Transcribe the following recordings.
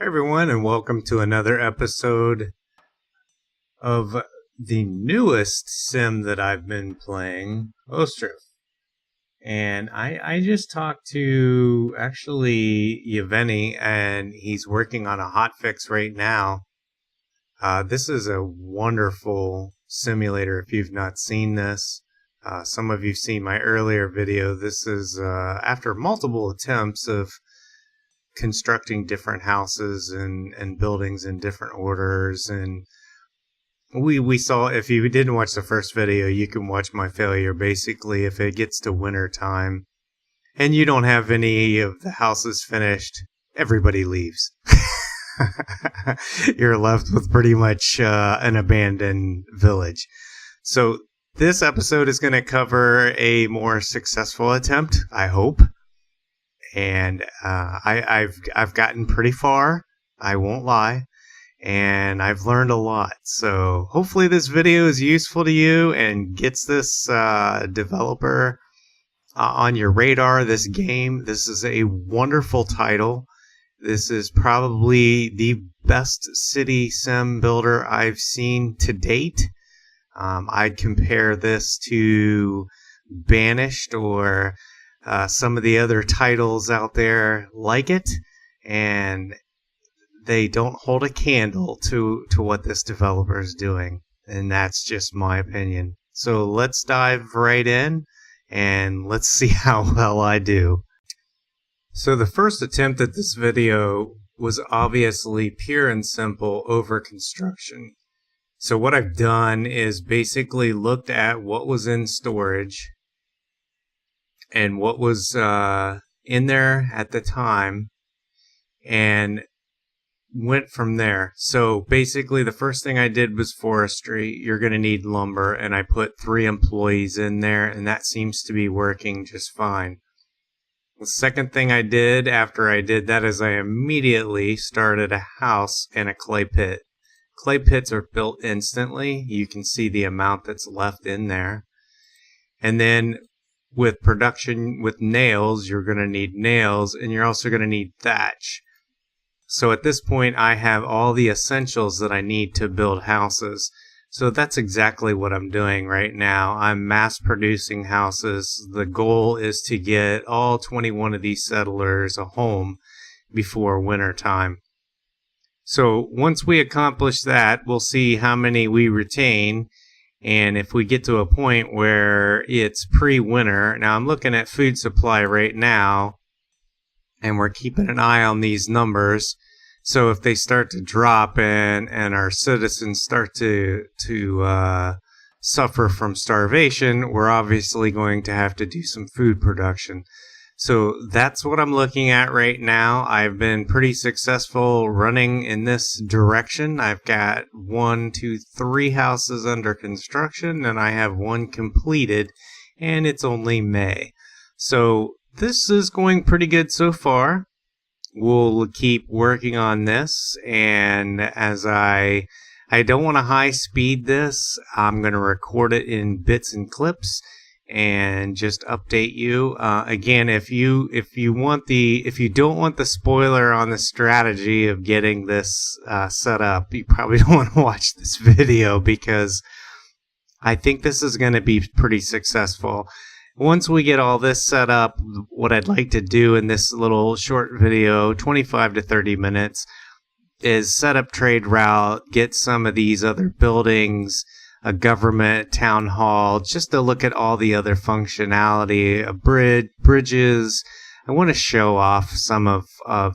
Hi everyone, and welcome to another episode of the newest sim that I've been playing, Ostriv. And I just talked to actually Yevheniy, and he's working on a hotfix right now. This is a wonderful simulator if you've not seen this. Some of you've seen my earlier video. This is after multiple attempts of constructing different houses and buildings in different orders, and we saw, if you didn't watch the first video, you can watch my failure. Basically, if it gets to winter time and you don't have any of the houses finished, everybody leaves. You're left with pretty much an abandoned village. So this episode is going to cover a more successful attempt, I hope. And I've gotten pretty far, I won't lie, and I've learned a lot. So hopefully this video is useful to you and gets this developer on your radar, this game. This is a wonderful title. This is probably the best city sim builder I've seen to date. I'd compare this to Banished or some of the other titles out there like it, and they don't hold a candle to what this developer is doing, and that's just my opinion. So let's dive right in, and let's see how well I do. So the first attempt at this video was obviously pure and simple over construction. So what I've done is basically looked at what was in storage and what was in there at the time, and went from there. So basically the first thing I did was forestry. You're going to need lumber, and I put 3 employees in there, and that seems to be working just fine. The second thing I did after I did that is I immediately started a house and a clay pit. Clay pits are built instantly. You can see the amount that's left in there. And then with production with nails, you're going to need nails, and you're also going to need thatch. So at this point, I have all the essentials that I need to build houses. So that's exactly what I'm doing right now. I'm mass producing houses. The goal is to get all 21 of these settlers a home before winter time. So once we accomplish that, we'll see how many we retain. And if we get to a point where it's pre-winter, now I'm looking at food supply right now, and we're keeping an eye on these numbers. So if they start to drop and our citizens start to suffer from starvation, we're obviously going to have to do some food production. So that's what I'm looking at right now. I've been pretty successful running in this direction. I've got 1, 2, 3 houses under construction, and I have 1 completed, and it's only May. So this is going pretty good so far. We'll keep working on this, and as I don't want to high speed this, I'm going to record it in bits and clips and just update you. Again, if you don't want the spoiler on the strategy of getting this set up, you probably don't want to watch this video, because I think this is going to be pretty successful. Once we get all this set up, what I'd like to do in this little short video, 25 to 30 minutes, is set up trade route, get some of these other buildings, a government town hall, just to look at all the other functionality, bridges. I want to show off some of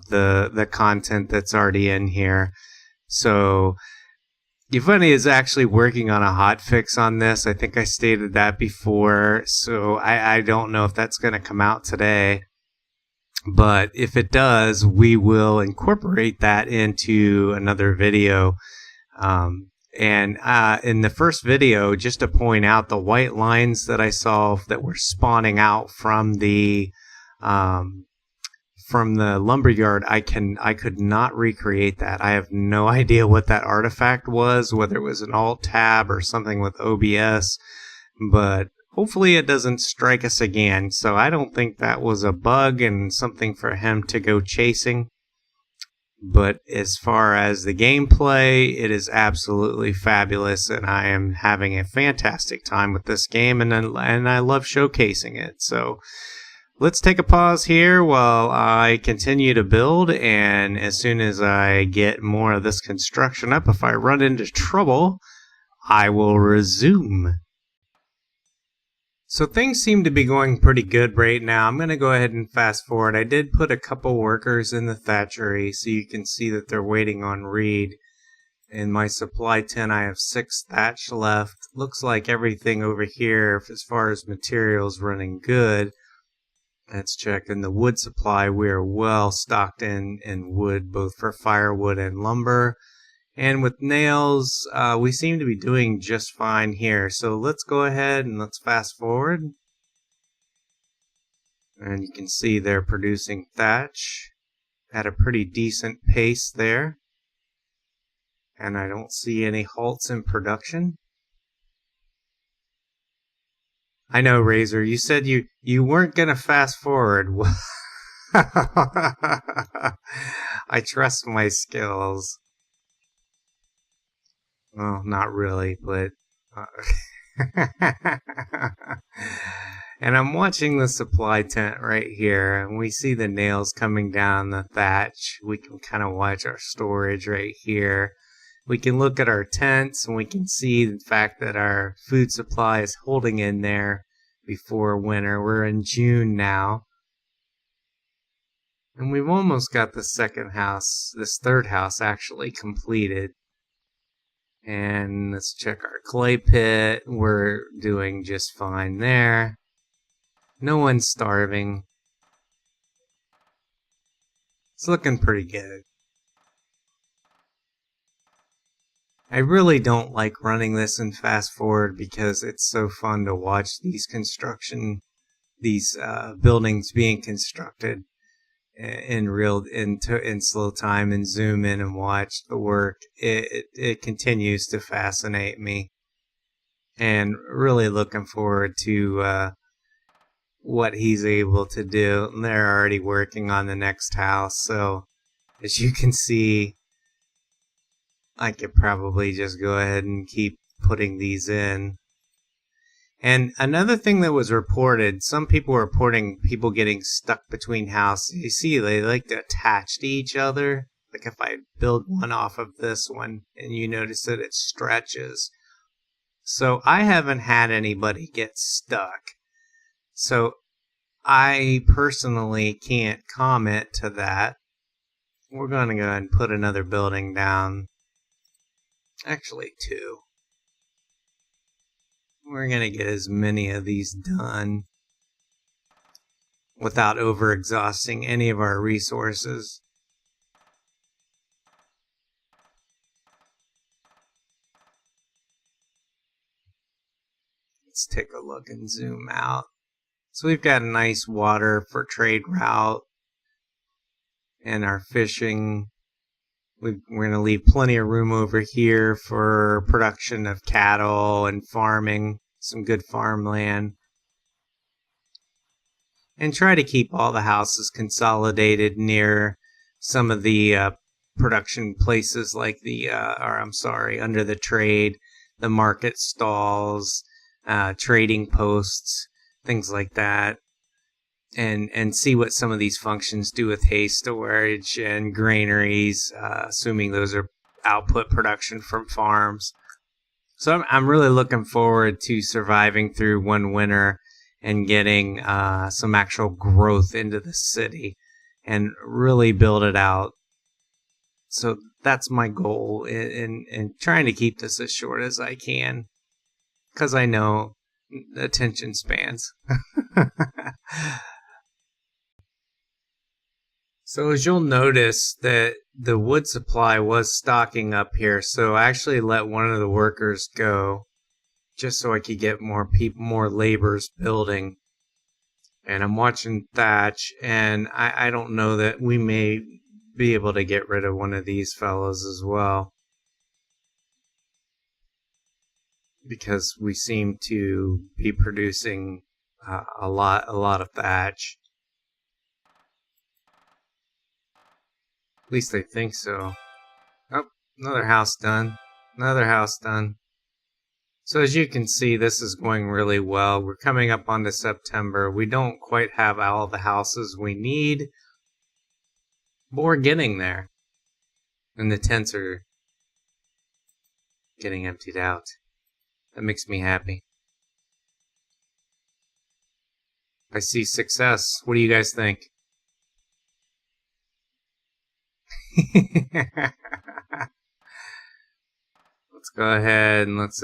the content that's already in here. So Yevheniy is actually working on a hotfix on this. I think I stated that before, so I don't know if that's going to come out today. But if it does, we will incorporate that into another video. And in the first video, just to point out the white lines that I saw that were spawning out from the lumberyard, I could not recreate that. I have no idea what that artifact was, whether it was an alt tab or something with OBS, but hopefully it doesn't strike us again. So I don't think that was a bug and something for him to go chasing. But as far as the gameplay, it is absolutely fabulous, and I am having a fantastic time with this game, and I love showcasing it. So let's take a pause here while I continue to build, and as soon as I get more of this construction up, if I run into trouble, I will resume. So things seem to be going pretty good right now. I'm going to go ahead and fast forward. I did put a couple workers in the thatchery so you can see that they're waiting on Reed. In my supply tent, I have 6 thatch left. Looks like everything over here, as far as materials, running good. Let's check. In the wood supply, we are well stocked in wood, both for firewood and lumber. And with nails, we seem to be doing just fine here. So let's go ahead and let's fast forward. And you can see they're producing thatch at a pretty decent pace there. And I don't see any halts in production. I know, Razor, you said you weren't going to fast forward. I trust my skills. Well, not really, but... And I'm watching the supply tent right here, and we see the nails coming down the thatch. We can kind of watch our storage right here. We can look at our tents, and we can see the fact that our food supply is holding in there before winter. We're in June now. And we've almost got the second house, this third house actually completed. And let's check our clay pit. We're doing just fine there. No one's starving. It's looking pretty good. I really don't like running this in fast forward because it's so fun to watch these buildings being constructed in slow time and zoom in and watch the work. It continues to fascinate me, and really looking forward to what he's able to do. And they're already working on the next house, so as you can see, I could probably just go ahead and keep putting these in. And another thing that was reported, some people were reporting people getting stuck between houses. You see, they like to attach to each other. Like if I build one off of this one, and you notice that it stretches. So I haven't had anybody get stuck. So I personally can't comment to that. We're going to go ahead and put another building down. Actually, 2. We're going to get as many of these done without over-exhausting any of our resources. Let's take a look and zoom out. So we've got a nice water for trade route and our fishing. We're going to leave plenty of room over here for production of cattle and farming, some good farmland. And try to keep all the houses consolidated near some of the production places like under the trade, the market stalls, trading posts, things like that. And see what some of these functions do with hay storage and granaries, assuming those are output production from farms. So I'm really looking forward to surviving through one winter and getting some actual growth into the city and really build it out. So that's my goal in trying to keep this as short as I can, because I know attention spans. So as you'll notice that the wood supply was stocking up here, so I actually let one of the workers go just so I could get more laborers building. And I'm watching thatch, and I don't know that we may be able to get rid of one of these fellows as well, because we seem to be producing a lot of thatch. At least I think so. Oh, another house done. Another house done. So as you can see, this is going really well. We're coming up onto September. We don't quite have all the houses we need, but we're getting there. And the tents are getting emptied out. That makes me happy. I see success. What do you guys think? Let's go ahead and let's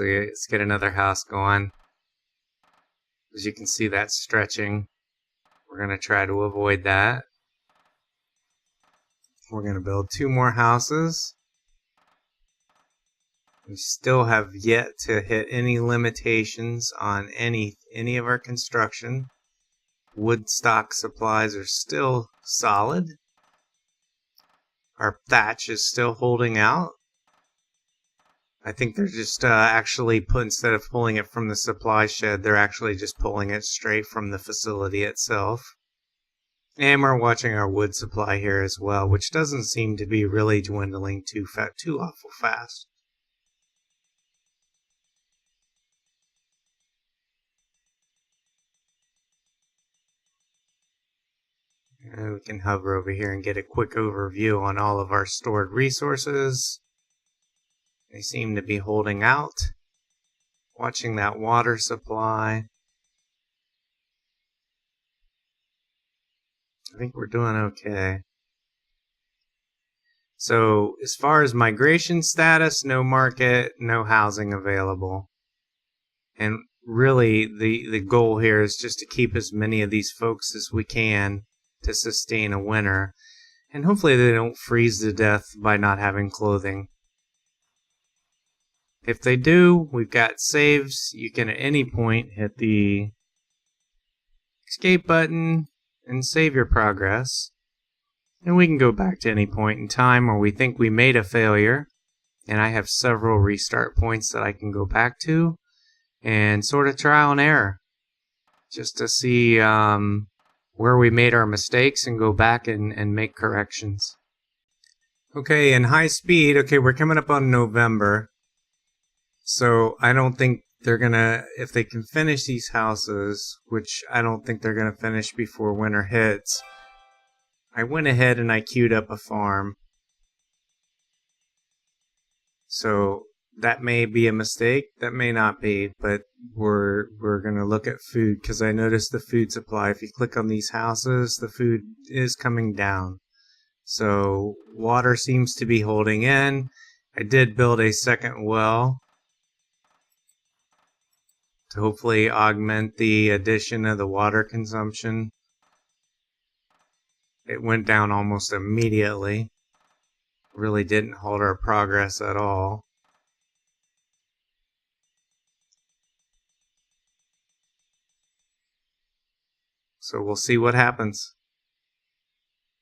get another house going. As you can see, that's stretching. We're going to try to avoid that. We're going to build 2 more houses. We still have yet to hit any limitations on any of our construction. Wood stock supplies are still solid. Our thatch is still holding out. I think they're just actually instead of pulling it from the supply shed, they're actually just pulling it straight from the facility itself. And we're watching our wood supply here as well, which doesn't seem to be really dwindling too awful fast. And we can hover over here and get a quick overview on all of our stored resources. They seem to be holding out. Watching that water supply. I think we're doing okay. So as far as migration status, no market, no housing available. And really the goal here is just to keep as many of these folks as we can to sustain a winter. And hopefully they don't freeze to death by not having clothing. If they do, we've got saves. You can at any point hit the escape button and save your progress. And we can go back to any point in time where we think we made a failure. And I have several restart points that I can go back to and sort of trial and error just to see where we made our mistakes and go back and make corrections. Okay, in high speed, okay, we're coming up on November. So I don't think they're gonna, if they can finish these houses, which I don't think they're gonna finish before winter hits, I went ahead and I queued up a farm. So that may be a mistake, that may not be, but we're gonna look at food because I noticed the food supply. If you click on these houses, the food is coming down. So water seems to be holding in. I did build a second well to hopefully augment the addition of the water consumption. It went down almost immediately. Really didn't halt our progress at all. So we'll see what happens.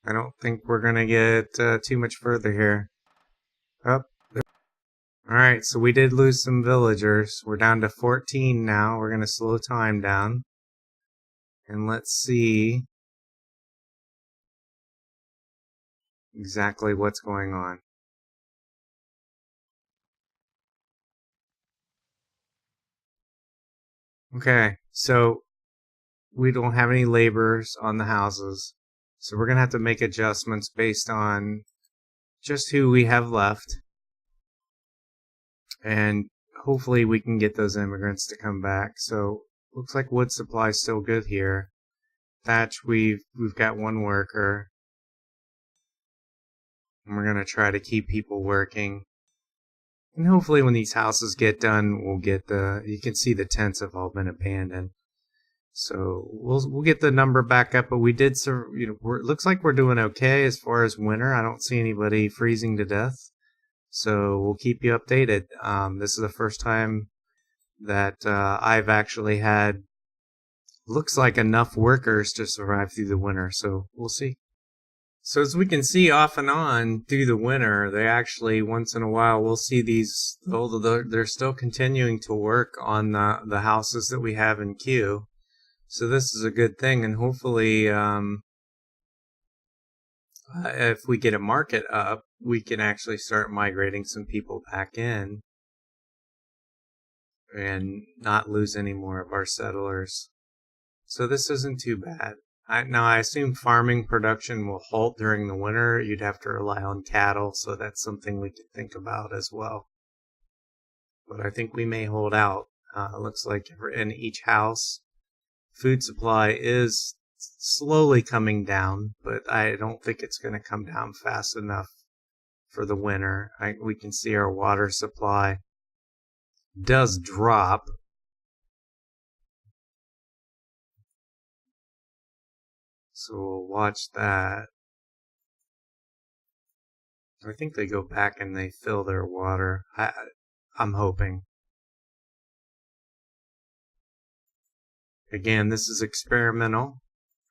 I don't think we're going to get too much further here. Up. Alright, so we did lose some villagers. We're down to 14 now. We're going to slow time down. And let's see exactly what's going on. Okay, so we don't have any laborers on the houses. So we're going to have to make adjustments based on just who we have left. And hopefully we can get those immigrants to come back. So looks like wood supply is still good here. Thatch, we've got 1 worker. And we're going to try to keep people working. And hopefully when these houses get done, we'll get you can see the tents have all been abandoned. So we'll get the number back up, but we did, it looks like we're doing okay as far as winter. I don't see anybody freezing to death. So we'll keep you updated. This is the first time that I've actually had, looks like enough workers to survive through the winter. So we'll see. So as we can see off and on through the winter, they actually, once in a while, we'll see these, although they're still continuing to work on the houses that we have in queue. So this is a good thing, and hopefully If we get a market up, we can actually start migrating some people back in and not lose any more of our settlers. So this isn't too bad. Now, I assume farming production will halt during the winter. You'd have to rely on cattle, so that's something we could think about as well. But I think we may hold out. Looks like in each house, food supply is slowly coming down, but I don't think it's going to come down fast enough for the winter. We can see our water supply does drop. So we'll watch that. I think they go back and they fill their water. I'm hoping. Again, this is experimental,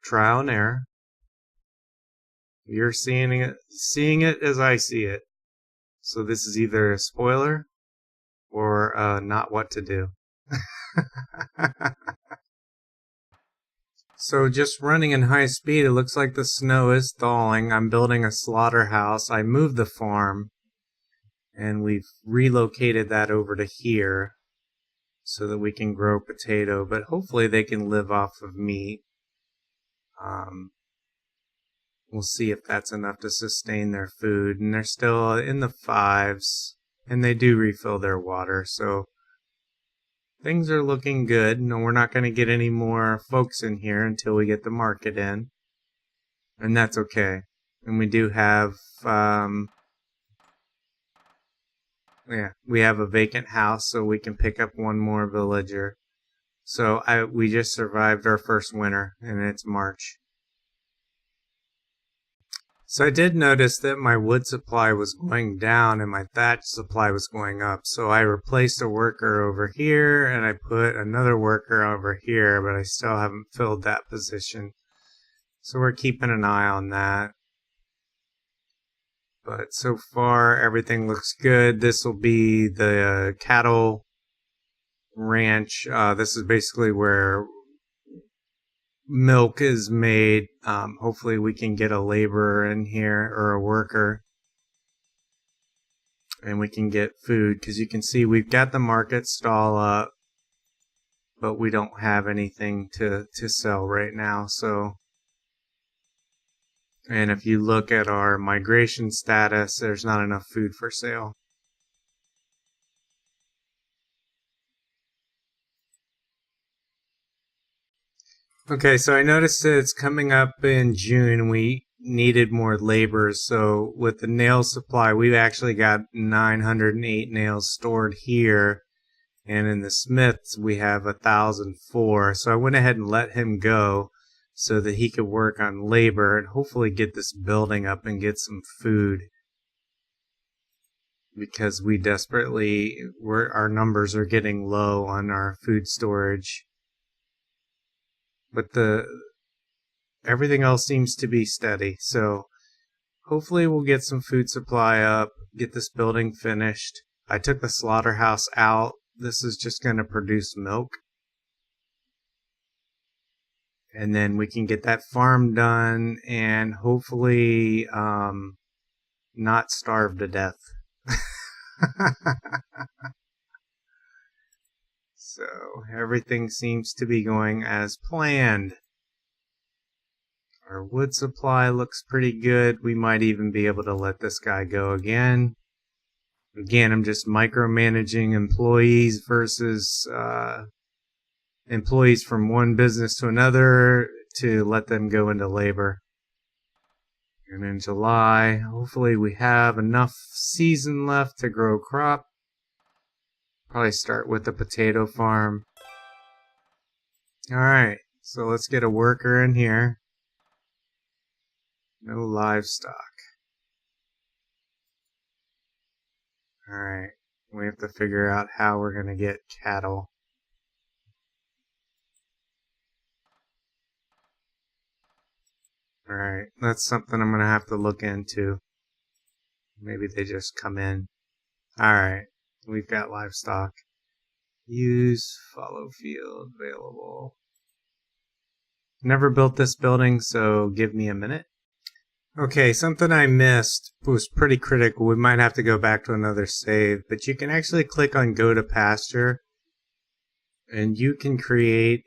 trial and error. You're seeing it as I see it. So this is either a spoiler or not what to do. So just running in high speed, it looks like the snow is thawing. I'm building a slaughterhouse. I moved the farm, and we've relocated that over to here so that we can grow potato, but hopefully they can live off of meat. We'll see if that's enough to sustain their food, and they're still in the 5s, and they do refill their water, so things are looking good. No, we're not going to get any more folks in here until we get the market in. And that's okay. And we do have, we have a vacant house, so we can pick up one more villager. So we just survived our first winter, and it's March. So I did notice that my wood supply was going down and my thatch supply was going up. So I replaced a worker over here and I put another worker over here, but I still haven't filled that position. So we're keeping an eye on that. But so far everything looks good. This will be the cattle ranch. This is basically where milk is made. Hopefully we can get a laborer in here or a worker, and we can get food, because you can see we've got the market stall up, but we don't have anything to sell right now. So, and if you look at our migration status, there's not enough food for sale. Okay, so I noticed that it's coming up in June. We needed more laborers. So with the nail supply, we've actually got 908 nails stored here. And in the smiths, we have 1,004. So I went ahead and let him go so that he could work on labor and hopefully get this building up and get some food. Because we desperately, our numbers are getting low on our food storage. But everything else seems to be steady. So hopefully we'll get some food supply up, get this building finished. I took the slaughterhouse out. This is just going to produce milk. And then we can get that farm done and hopefully not starve to death. So everything seems to be going as planned. Our wood supply looks pretty good. We might even be able to let this guy go again. Again, I'm just micromanaging employees versus employees from one business to another to let them go into labor. And in July, hopefully we have enough season left to grow crop. Probably start with the potato farm. Alright, so let's get a worker in here. No livestock. Alright, we have to figure out how we're going to get cattle. Alright, that's something I'm going to have to look into. Maybe they just come in. Alright, we've got livestock. Use follow field available. Never built this building, so give me a minute. Okay, something I missed was pretty critical. We might have to go back to another save, but you can actually click on Go to Pasture, and you can create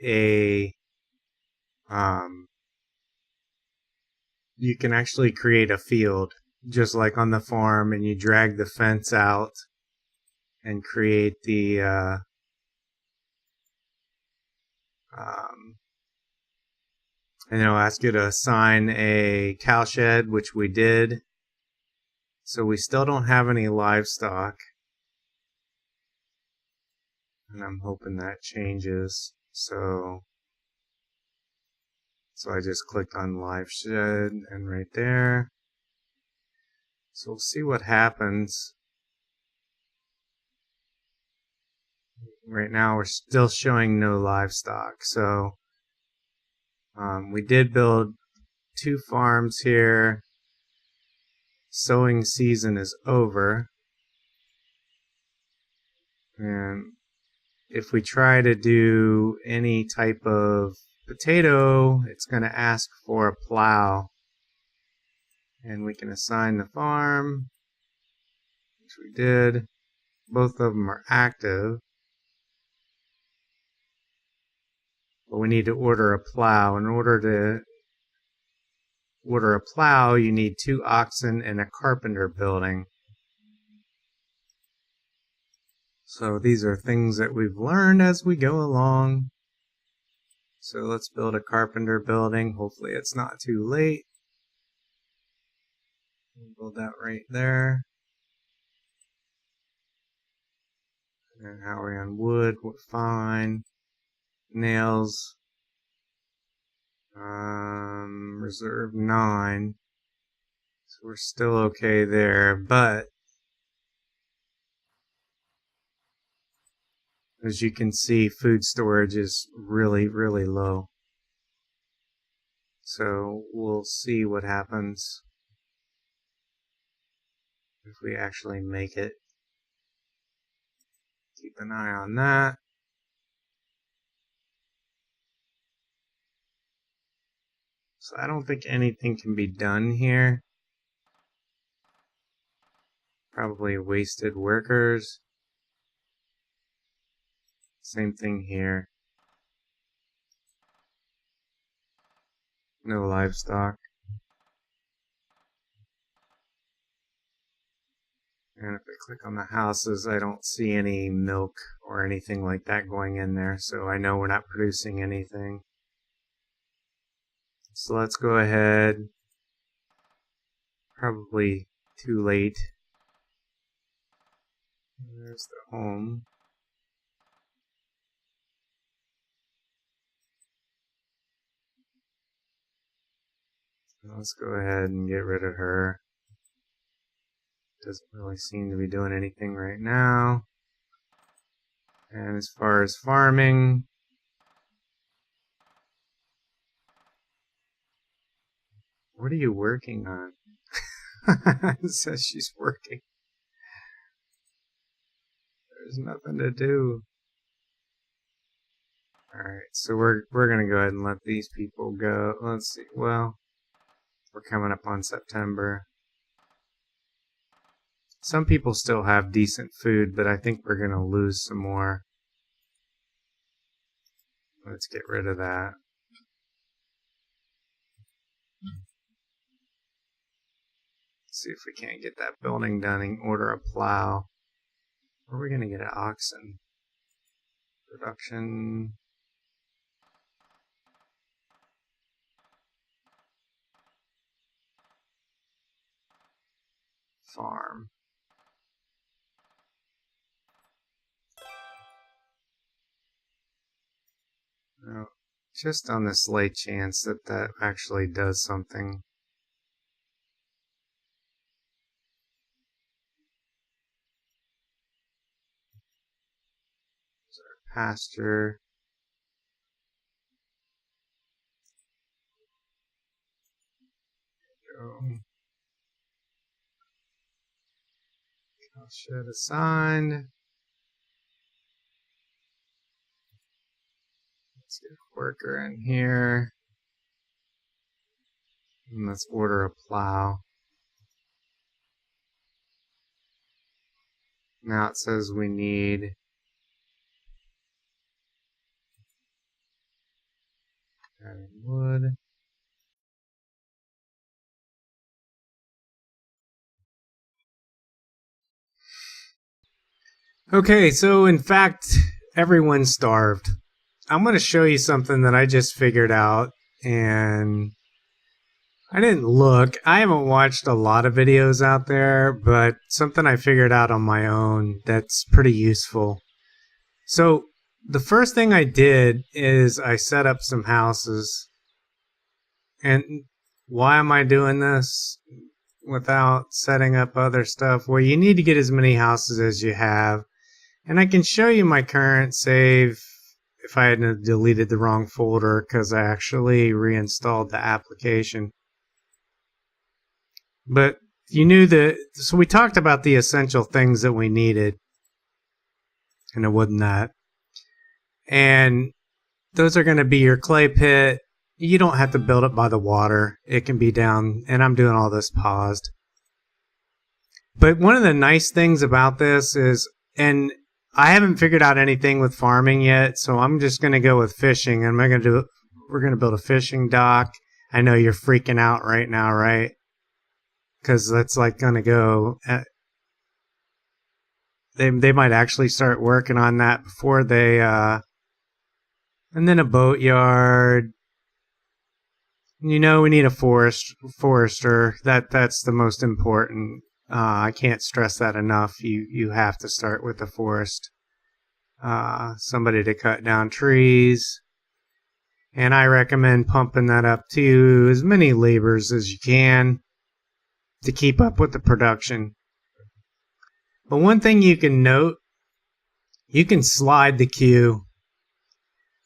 um, you can actually create a field, just like on the farm, and you drag the fence out and create the um, and it'll ask you to assign a cow shed, which we did. So we still don't have any livestock. And I'm hoping that changes. So I just clicked on live shed and right there. So we'll see what happens. Right now we're still showing no livestock. So we did build 2 farms here. Sowing season is over. And if we try to do any type of potato, it's going to ask for a plow. And we can assign the farm, which we did. Both of them are active. But we need to order a plow. In order to order a plow, you need 2 oxen and a carpenter building. So these are things that we've learned as we go along. So let's build a carpenter building. Hopefully it's not too late. We'll build that right there. And how are we on wood? We're fine. Nails. Reserve 9. So we're still okay there, but as you can see, food storage is really, really low. So we'll see what happens if we actually make it. Keep an eye on that. So I don't think anything can be done here. Probably wasted workers. Same thing here. No livestock. And if I click on the houses, I don't see any milk or anything like that going in there. So I know we're not producing anything. So let's go ahead. Probably too late. There's the home. Let's go ahead and get rid of her. Doesn't really seem to be doing anything right now. And as far as farming, what are you working on? It says she's working. There's nothing to do. Alright, so we're gonna go ahead and let these people go. Let's see, well, we're coming up on September. Some people still have decent food, but I think we're gonna lose some more. Let's get rid of that. See if we can't get that building done and order a plow. Where are we going to get an oxen? Production. Farm. No, just on the slight chance that that actually does something. Pasture. Go. Cow shed assigned. Let's get a worker in here. And let's order a plow. Now it says we need wood. Okay, so in fact, everyone's starved. I'm going to show you something that I just figured out, and I didn't look. I haven't watched a lot of videos out there, but something I figured out on my own that's pretty useful. So the first thing I did is I set up some houses. And why am I doing this without setting up other stuff? Well, you need to get as many houses as you have. And I can show you my current save if I hadn't deleted the wrong folder, because I actually reinstalled the application. But you knew that, so we talked about the essential things that we needed, and it wasn't that. And those are going to be your clay pit. You don't have to build it by the water. It can be down, and I'm doing all this paused. But one of the nice things about this is, and I haven't figured out anything with farming yet, so I'm just going to go with fishing. And we're going to build a fishing dock. I know you're freaking out right now, right? Because that's like going to go. They might actually start working on that before they. And then a boatyard. You know, we need a forester. That's the most important. I can't stress that enough. You have to start with the forest. Somebody to cut down trees. And I recommend pumping that up to as many laborers as you can to keep up with the production. But one thing you can note, you can slide the queue.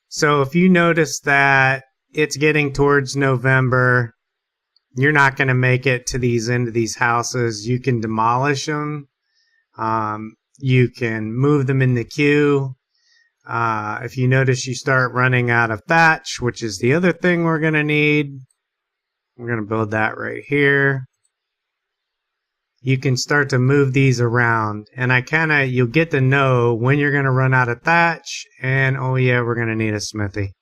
So if you notice that it's getting towards November, you're not going to make it to these end of these houses. You can demolish them. You can move them in the queue. If you notice you start running out of thatch, which is the other thing we're going to need, we're going to build that right here. You can start to move these around, and you'll get to know when you're going to run out of thatch, and oh yeah, we're going to need a smithy.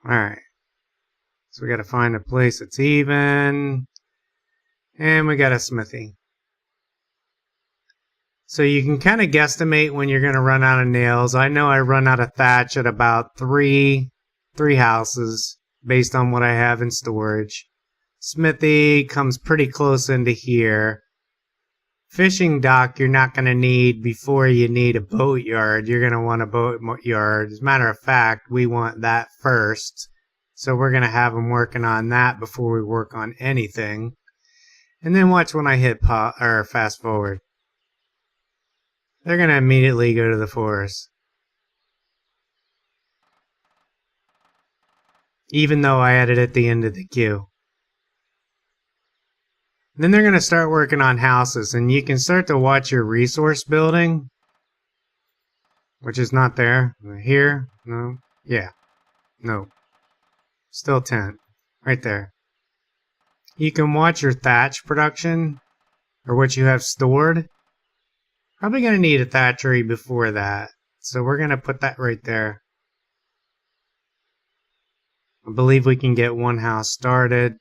Alright, so we got to find a place that's even, and we got a smithy. So you can kind of guesstimate when you're going to run out of nails. I know I run out of thatch at about three houses based on what I have in storage. Smithy comes pretty close into here. Fishing dock you're not going to need before you need a boatyard. You're going to want a boatyard. As a matter of fact, we want that first. So we're going to have them working on that before we work on anything. And then watch when I hit fast forward. They're going to immediately go to the forest. Even though I added at the end of the queue. Then they're going to start working on houses, and you can start to watch your resource building, which is not there. Here? No. Yeah. No. Still 10. Right there. You can watch your thatch production, or what you have stored. Probably going to need a thatchery before that, so we're going to put that right there. I believe we can get one house started.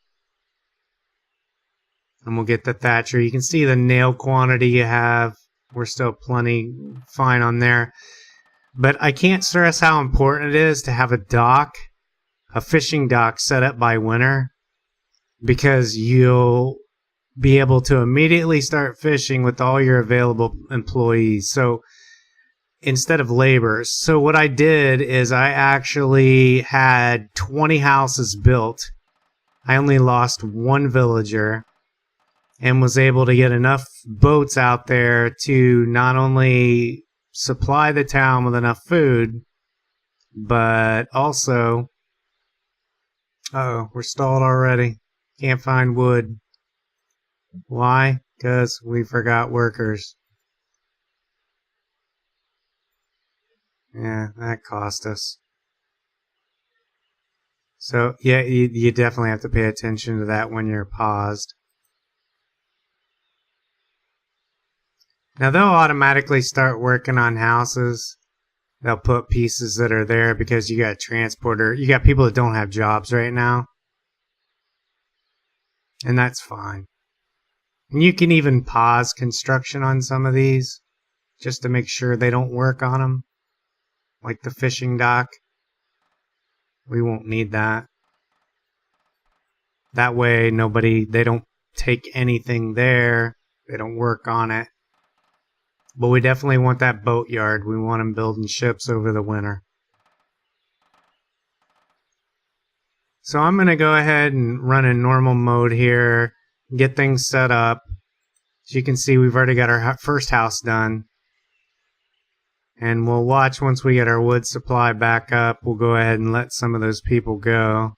And we'll get the thatcher. You can see the nail quantity you have. We're still plenty fine on there. But I can't stress how important it is to have a dock, a fishing dock set up by winter. Because you'll be able to immediately start fishing with all your available employees. So instead of laborers. So what I did is I actually had 20 houses built. I only lost one villager. And was able to get enough boats out there to not only supply the town with enough food, but also... Uh-oh, we're stalled already. Can't find wood. Why? Because we forgot workers. Yeah, that cost us. So, yeah, you definitely have to pay attention to that when you're paused. Now, they'll automatically start working on houses. They'll put pieces that are there because you got transporter. You got people that don't have jobs right now. And that's fine. And you can even pause construction on some of these just to make sure they don't work on them. Like the fishing dock. We won't need that. That way they don't take anything there. They don't work on it. But we definitely want that boatyard. We want them building ships over the winter. So I'm going to go ahead and run in normal mode here. Get things set up. As you can see, we've already got our first house done. And we'll watch once we get our wood supply back up. We'll go ahead and let some of those people go.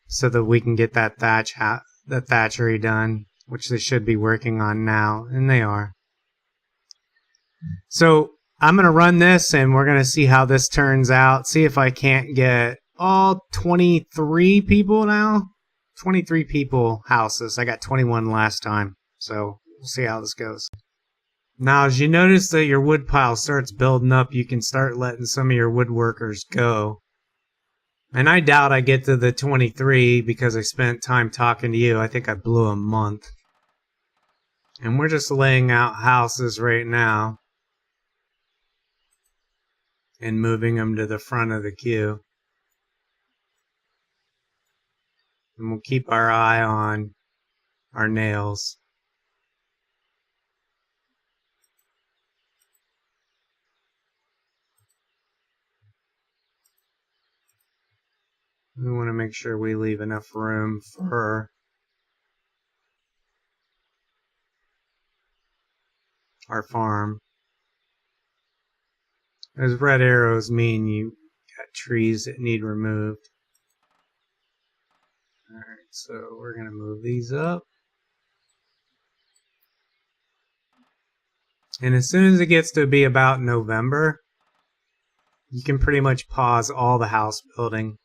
So that we can get that thatchery done, which they should be working on now, and they are. So I'm going to run this, and we're going to see how this turns out. See if I can't get all 23 people now. 23 people houses. I got 21 last time, so we'll see how this goes. Now, as you notice that your wood pile starts building up, you can start letting some of your woodworkers go. And I doubt I get to the 23 because I spent time talking to you. I think I blew a month. And we're just laying out houses right now. And moving them to the front of the queue. And we'll keep our eye on our nails. We want to make sure we leave enough room for our farm. Those red arrows mean you got trees that need removed. Alright, so we're going to move these up. And as soon as it gets to be about November, you can pretty much pause all the house building.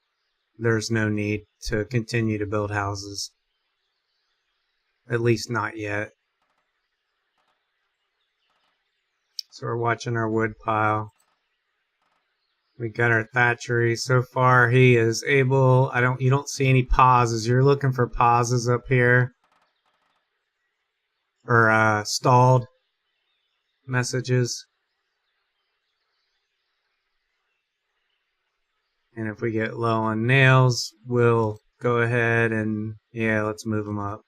There's no need to continue to build houses. At least not yet. So we're watching our wood pile. We got our thatchery. So far he is able, you don't see any pauses. You're looking for pauses up here. Or stalled messages. And if we get low on nails, we'll go ahead and, yeah, let's move them up.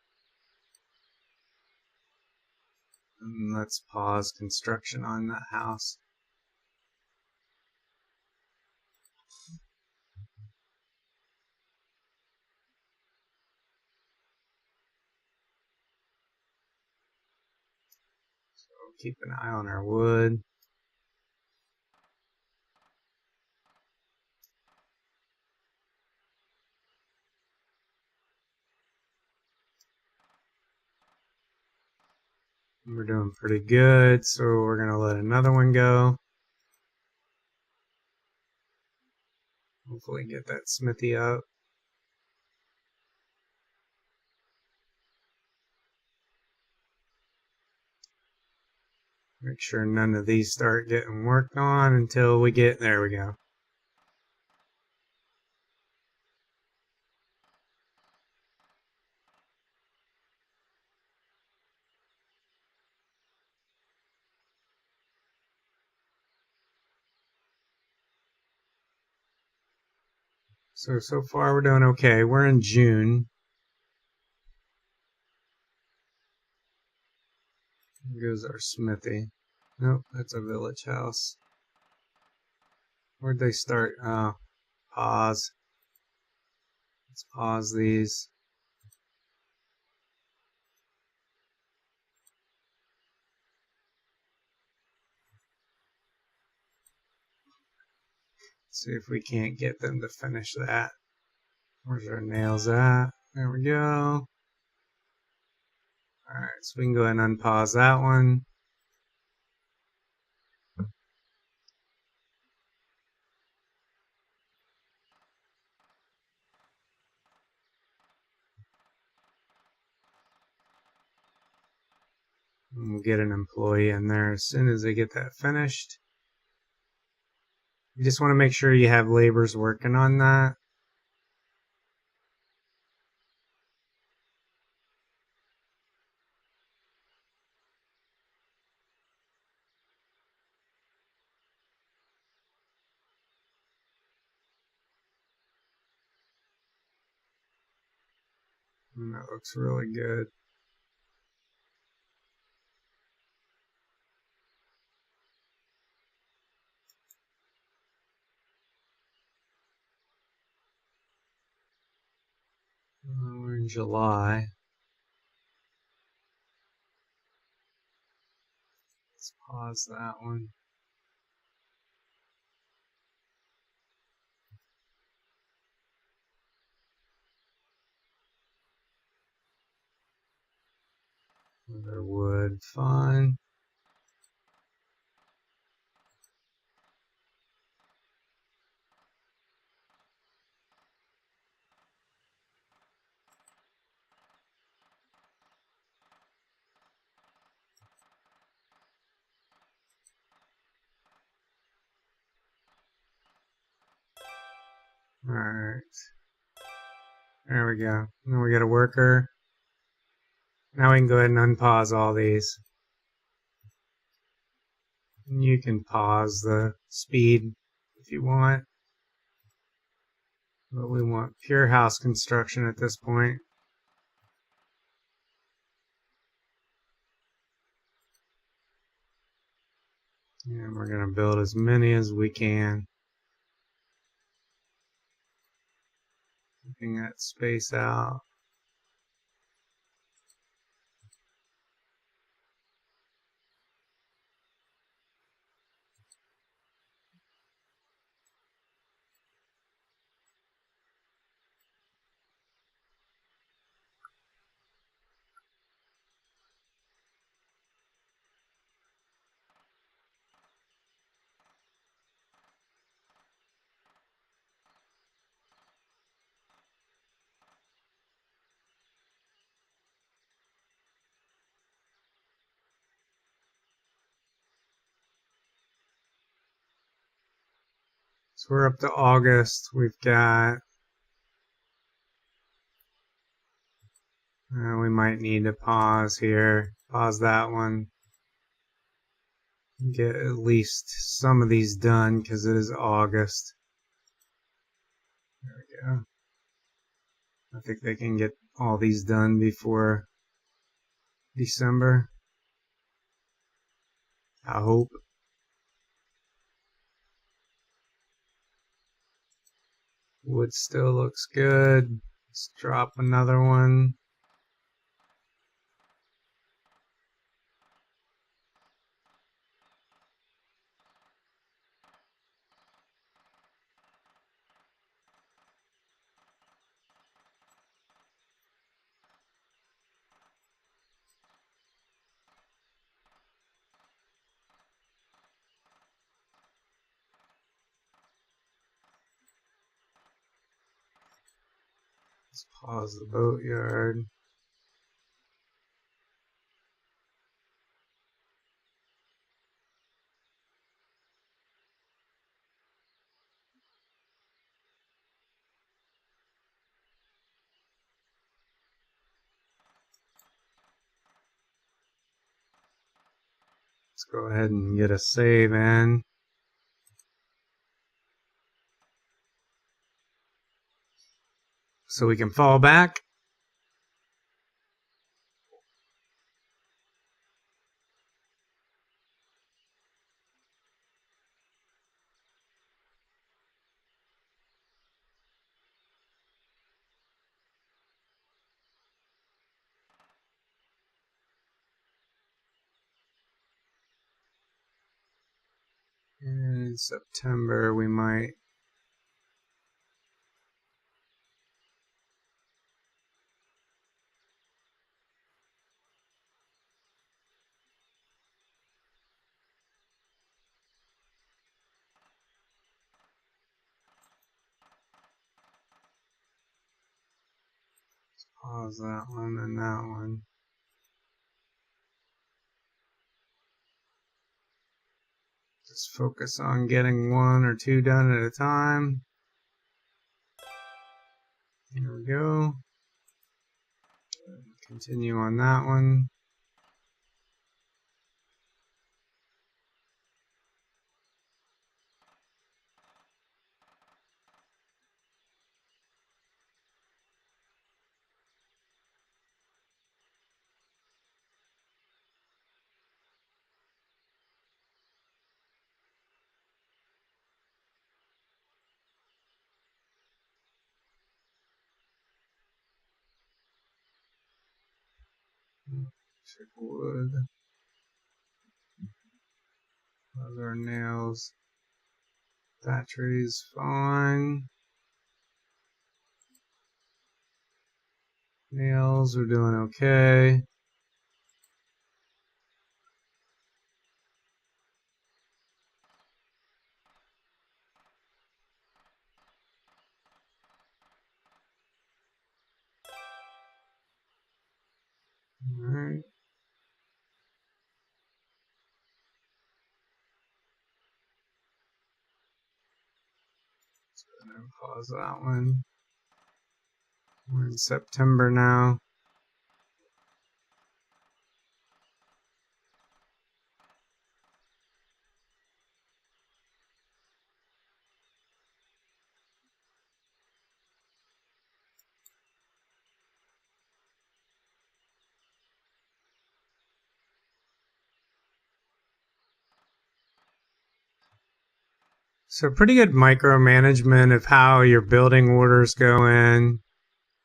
And let's pause construction on that house. So keep an eye on our wood. We're doing pretty good, so we're going to let another one go. Hopefully get that smithy up. Make sure none of these start getting worked on until we get, there we go. So far we're doing okay. We're in June. Here goes our smithy. Nope, that's a village house. Where'd they start? Pause. Let's pause these. See if we can't get them to finish that. Where's our nails at? There we go. Alright, so we can go ahead and unpause that one. we'll get an employee in there as soon as they get that finished. You just want to make sure you have laborers working on that. And that looks really good. We're in July. Let's pause that one. Other wood, fine. Alright. There we go. Now we got a worker. Now we can go ahead and unpause all these. You can pause the speed if you want. But we want pure house construction at this point. And we're going to build as many as we can. Keeping that space out. So we're up to August. We've got... we might need to pause here. Pause that one. Get at least some of these done because it is August. There we go. I think they can get all these done before December. I hope. Wood still looks good. Let's drop another one. Let's pause the boatyard. Let's go ahead and get a save in. So we can fall back. In September we might pause that one and that one. Just focus on getting 1 or 2 done at a time. There we go. Continue on that one. Check wood. Other nails. That tree's fine. Nails are doing okay. Alright. So I'm gonna pause that one. We're in September now. So pretty good micromanagement of how your building orders go in.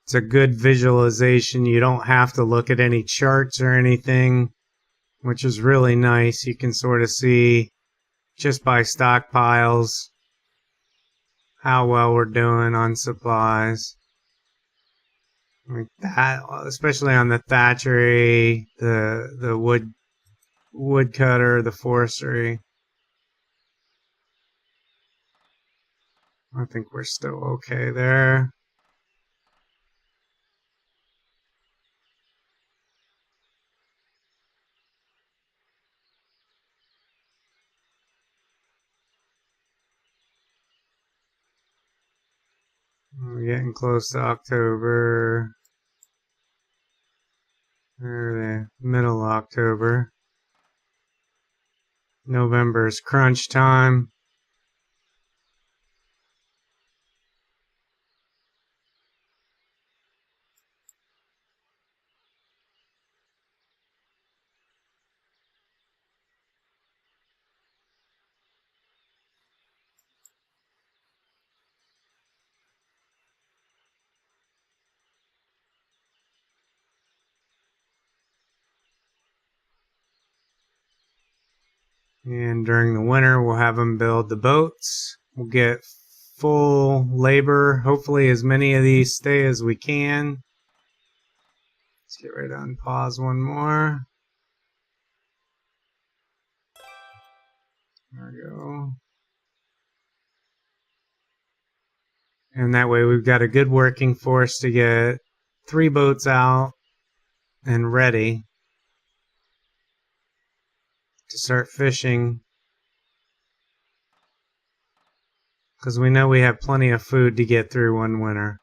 It's a good visualization. You don't have to look at any charts or anything, which is really nice. You can sort of see just by stockpiles how well we're doing on supplies. Like that, especially on the thatchery, the woodcutter, the forestry. I think we're still okay there. We're getting close to October. Or the middle of October. November's crunch time. And during the winter, we'll have them build the boats. We'll get full labor. Hopefully as many of these stay as we can. Let's get right on pause one more. There we go. And that way we've got a good working force to get 3 boats out and ready to start fishing. Because we know we have plenty of food to get through one winter.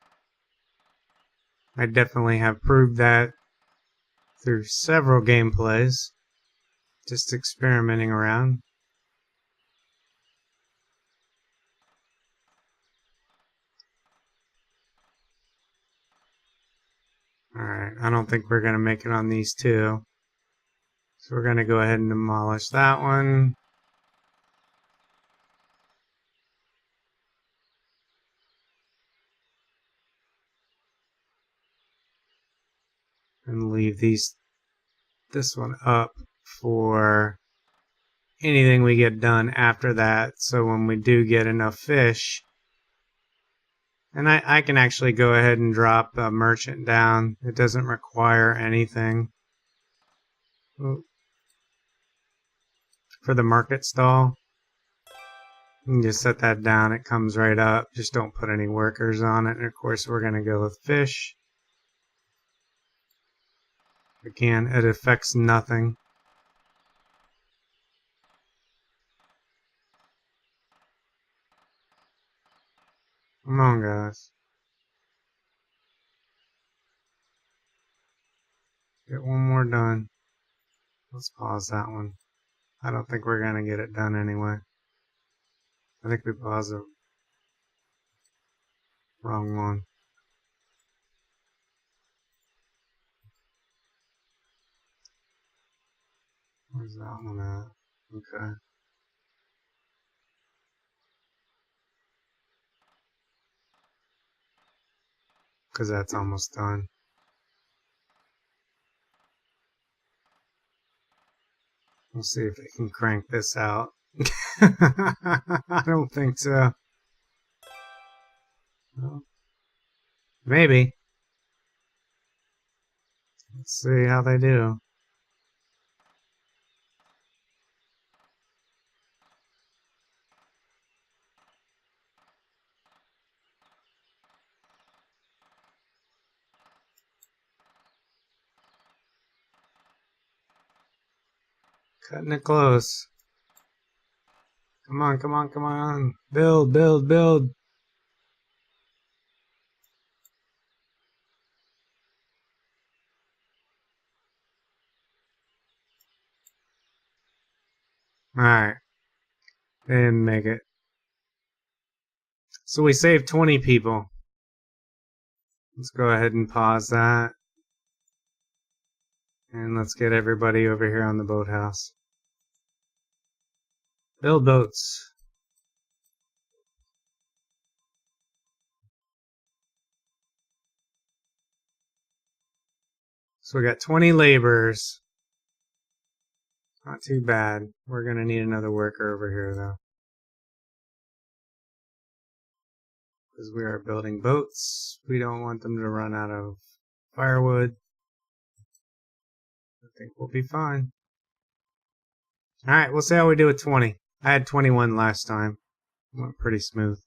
I definitely have proved that through several gameplays. Just experimenting around. Alright, I don't think we're going to make it on these 2. So we're going to go ahead and demolish that one. And leave this one up for anything we get done after that. So when we do get enough fish, and I can actually go ahead and drop a merchant down. It doesn't require anything. For the market stall, you can just set that down. It comes right up. Just don't put any workers on it. And of course, we're going to go with fish. Again, it affects nothing. Get one more done. Let's pause that one. I don't think we're going to get it done anyway. I think we paused the wrong one. Where's that one at? Okay. Because that's almost done. We'll see if it can crank this out. I don't think so. Well, maybe. Let's see how they do. Cutting it close. Come on, come on, come on. Build, build, build. Alright. They didn't make it. So we saved 20 people. Let's go ahead and pause that. And let's get everybody over here on the boathouse. Build boats. So we got 20 laborers. Not too bad. We're going to need another worker over here, though. Because we are building boats. We don't want them to run out of firewood. I think we'll be fine. Alright, we'll see how we do with 20. I had 21 last time. Went pretty smooth.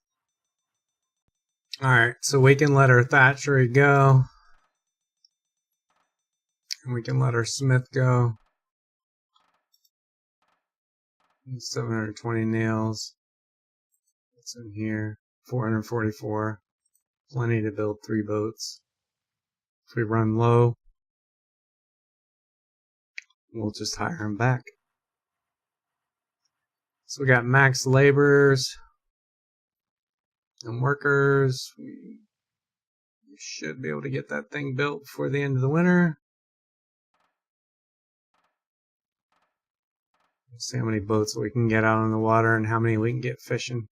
Alright, so we can let our thatchery go. And we can let our smith go. 720 nails. What's in here? 444. Plenty to build 3 boats. If we run low, we'll just hire them back. So we got max laborers and workers. We should be able to get that thing built before the end of the winter. Let's see how many boats we can get out on the water and how many we can get fishing.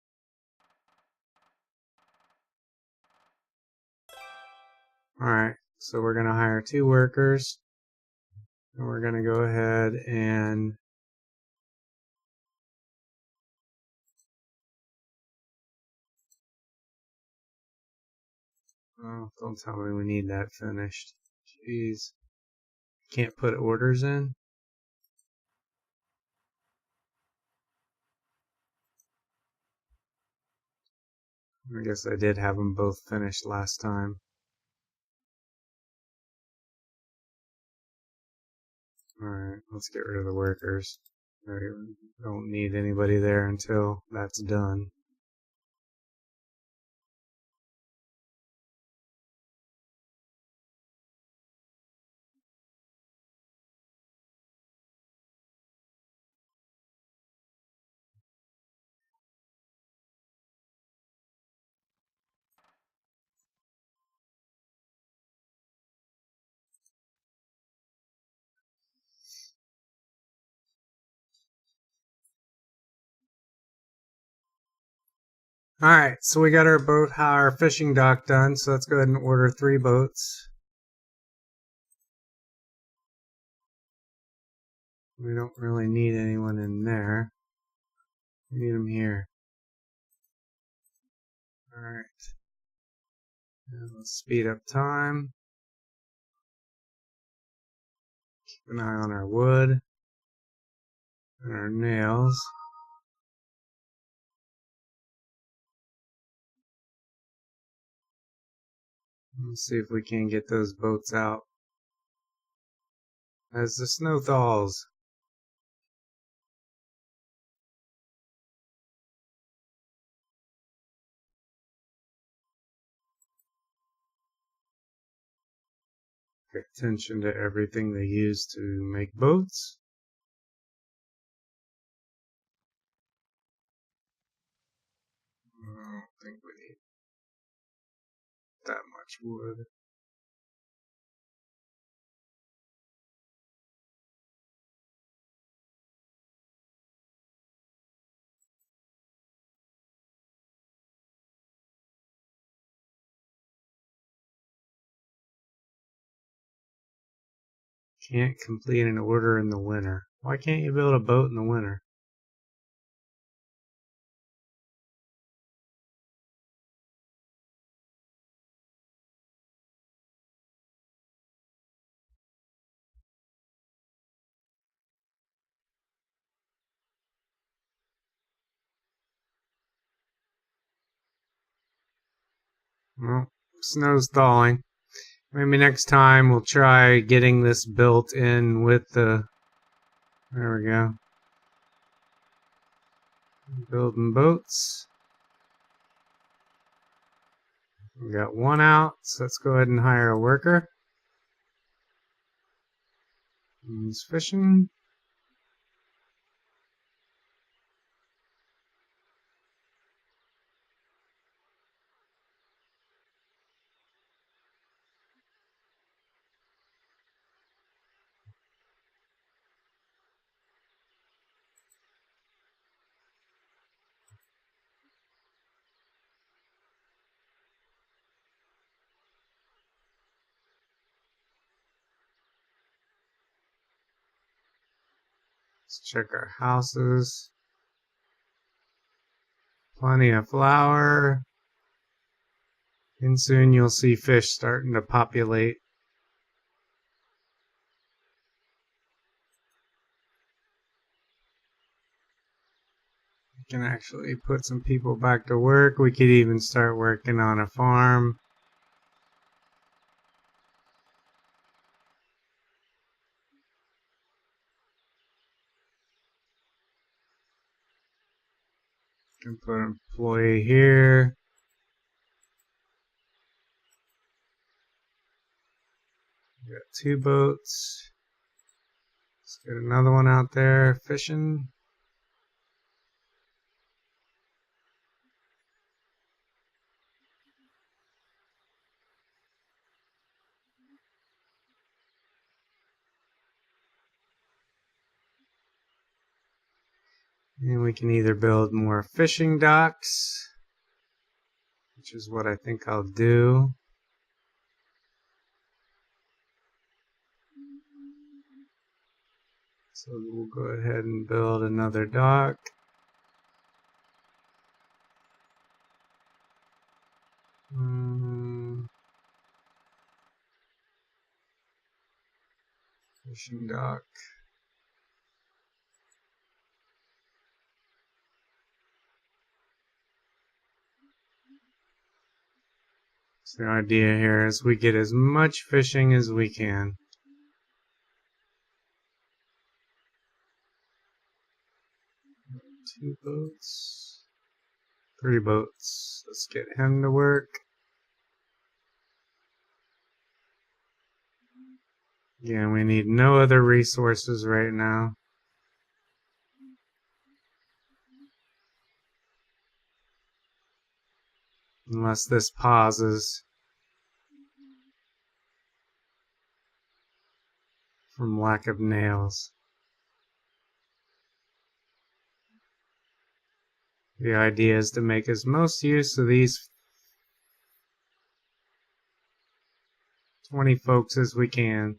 Alright, so we're going to hire 2 workers. And we're going to go ahead and oh, don't tell me we need that finished. Jeez. Can't put orders in? I guess I did have them both finished last time. Alright, let's get rid of the workers. I don't need anybody there until that's done. Alright, so we got our fishing dock done, so let's go ahead and order 3 boats. We don't really need anyone in there. We need them here. Alright. Let's speed up time. Keep an eye on our wood and our nails. Let's see if we can get those boats out as the snow thaws. Pay attention to everything they use to make boats. I don't think we need that much wood. Can't complete an order in the winter. Why can't you build a boat in the winter? Well, snow's thawing. Maybe next time we'll try getting this built in with the... There we go. Building boats. We got one out, so let's go ahead and hire a worker. He's fishing. Let's check our houses. Plenty of flour. And soon you'll see fish starting to populate. We can actually put some people back to work. We could even start working on a farm. Can put an employee here. We got 2 boats. Let's get another one out there fishing. And we can either build more fishing docks, which is what I think I'll do. So we'll go ahead and build another dock. Fishing dock. So the idea here is we get as much fishing as we can. Two boats. 3 boats. Let's get him to work. Yeah, we need no other resources right now. Unless this pauses from lack of nails. The idea is to make as most use of these 20 folks as we can.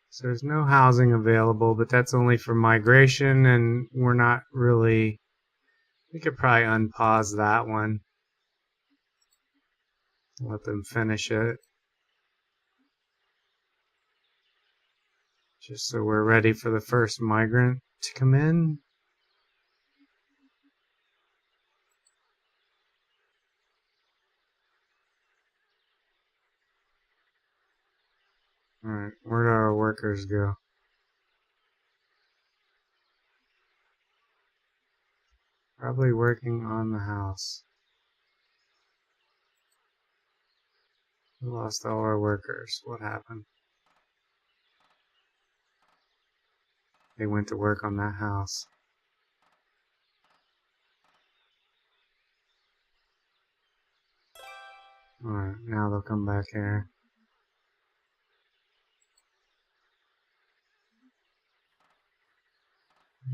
So there's no housing available, but that's only for migration, and we're not really... We could probably unpause that one. Let them finish it. Just so we're ready for the first migrant to come in. Alright, where do our workers go? Probably working on the house. We lost all our workers. What happened? They went to work on that house. Alright, now they'll come back here.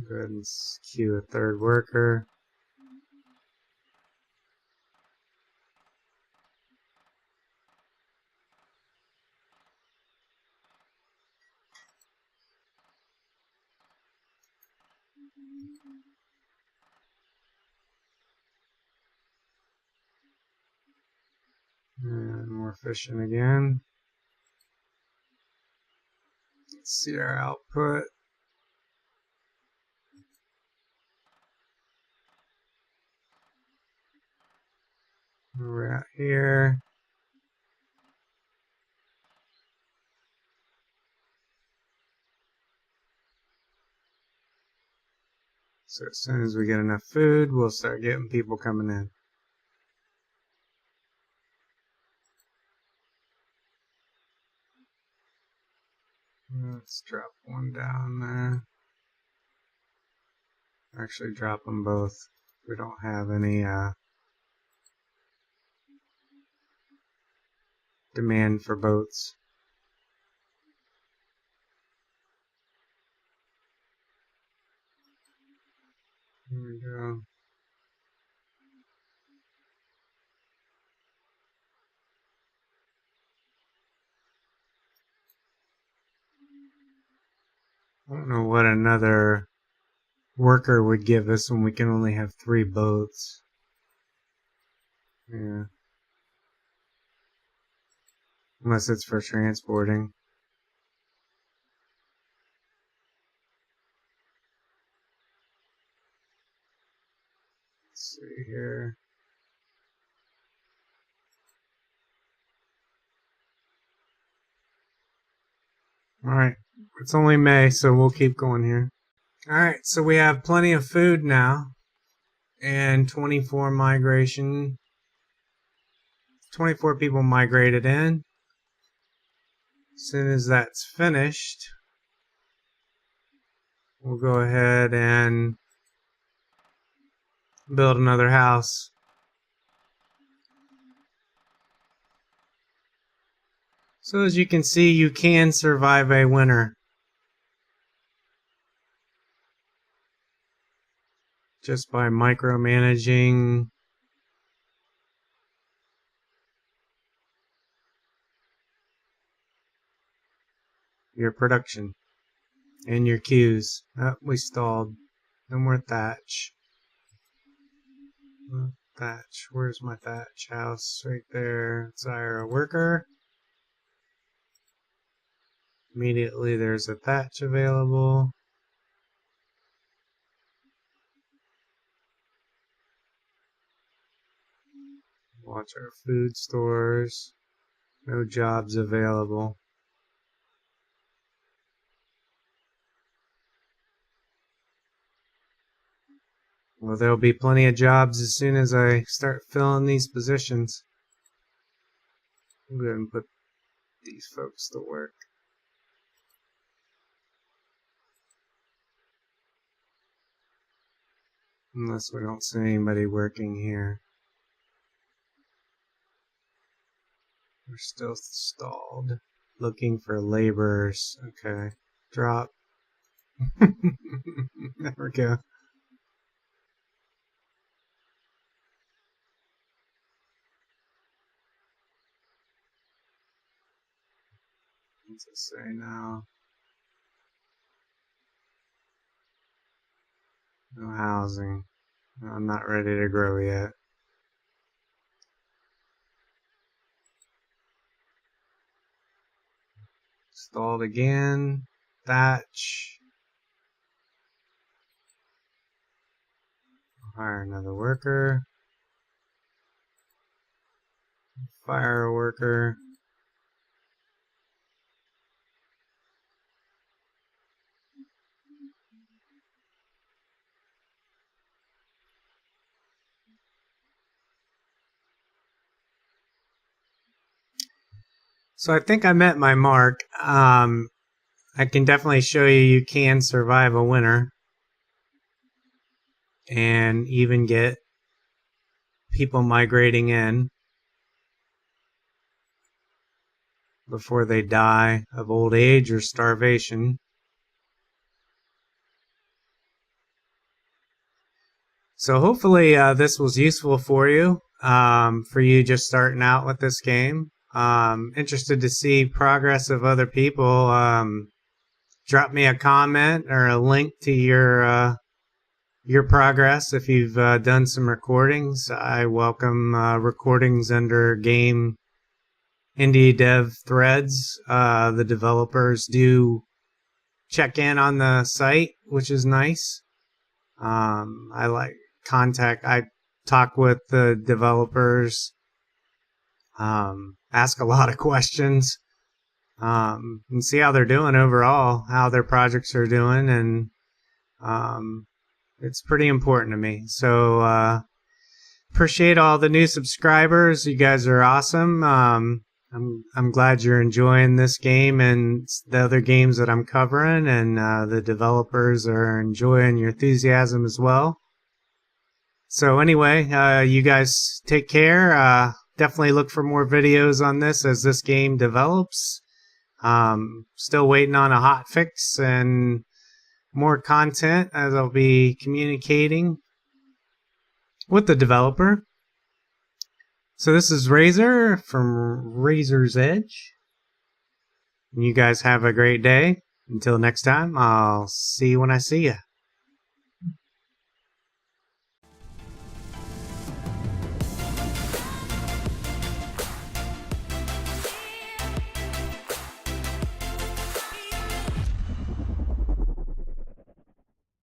Go ahead and queue a third worker. And more fishing again. Let's see our output. We're out here. So as soon as we get enough food, we'll start getting people coming in. Let's drop one down there. Actually, drop them both. We don't have any demand for boats. Here we go. I don't know what another worker would give us when we can only have 3 boats. Yeah. Unless it's for transporting. Let's see here. Alright, it's only May, so we'll keep going here. Alright, so we have plenty of food now. And 24 migration. 24 people migrated in. As soon as that's finished, we'll go ahead and build another house. So as you can see, you can survive a winter. Just by micromanaging your production and your queues. Oh, we stalled. No more thatch. Thatch. Where's my thatch house? Right there. Let's hire a worker. Immediately there's a thatch available. Watch our food stores. No jobs available. Well, there'll be plenty of jobs as soon as I start filling these positions. I'm going to put these folks to work. Unless we don't see anybody working here. We're still stalled. Looking for laborers. Okay. Drop. There we go. What's it say now? No housing. I'm not ready to grow yet. Stalled again. Thatch. Hire another worker. Fire a worker. So I think I met my mark. I can definitely show you can survive a winter and even get people migrating in before they die of old age or starvation. So hopefully this was useful for you just starting out with this game. Interested to see progress of other people. Drop me a comment or a link to your progress if you've done some recordings. I welcome recordings under game indie dev threads. The developers do check in on the site, which is nice. I talk with the developers, ask a lot of questions, and see how they're doing overall, how their projects are doing, and it's pretty important to me. So appreciate all the new subscribers. You guys are awesome. I'm glad you're enjoying this game and the other games that I'm covering, and the developers are enjoying your enthusiasm as well. So anyway, you guys take care. Definitely look for more videos on this as this game develops. Still waiting on a hot fix and more content as I'll be communicating with the developer. So this is Razor from Razor's Edge. You guys have a great day. Until next time, I'll see you when I see you.